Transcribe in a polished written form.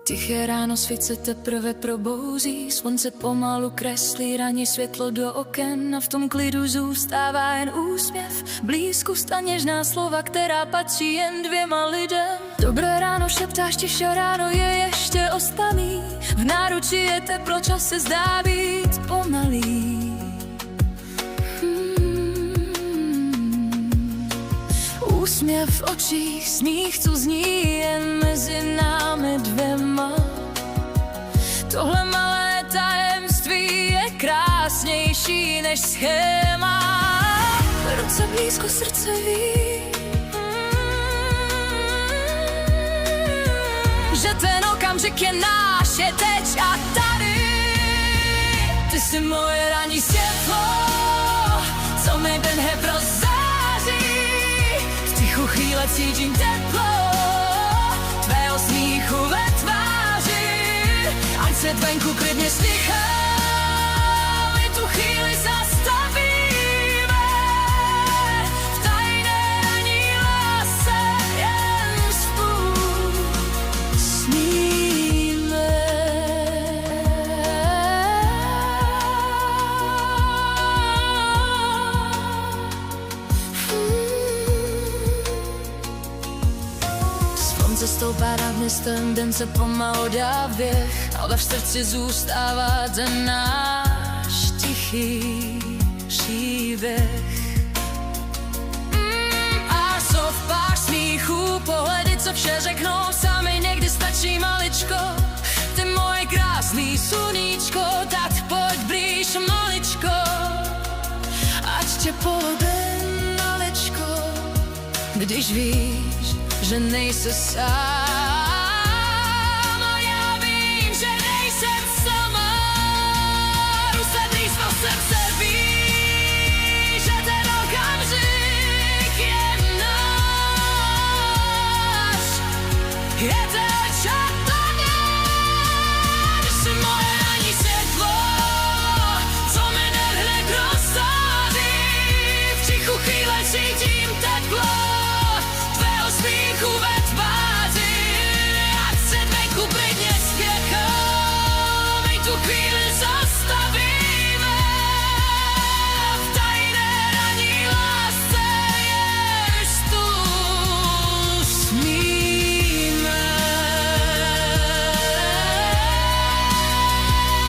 Tiché ráno svět se teprve probouzí, slunce pomalu kreslí ranní světlo do oken a v tom klidu zůstává jen úsměv, blízkost a něžná slova, která patří jen dvěma lidem. Dobré ráno šeptáš, tiše ráno je ještě oslaný, v náručí je teplo, čas se zdá být pomalý. Úsměv v očích, smích, co zní jen mezi námi dvěma. Tohle malé tajemství je krásnější než schéma. Ruce blízko, srdce ví, že ten okamžik je náš, je teď a tady. Ty jsi moje ranní světlo, co mi den prozáří. V tichu chvíle cítím teplo tvého smíchu ve tváři. Ať se venku klidně stichá, my tu chvíli zastavíme. V tajné ranní lásce jen spolu sníme. Slunce stoupá nad městem, den se pomalu dá běh, ale v srdci zůstává ten náš tichý příběh. A jsou v pár smíchů, pohledy, co vše řeknou sami, někdy stačí maličko. Ty moje krásný sluníčko, tak pojď blíž maličko, ať tě polubím maličko, když víš, že nejsi sám. A já vím, že nejsem sama. Ruce blízko, srdce ví, že ten okamžik je náš. Je teď a tady. Ty jsi moje ranní světlo, co mi hned rozsáří. V tichu chvíle cítím teplo tvého smíchu ve tváři. Ať se venku klidně spěchá, my tu chvíli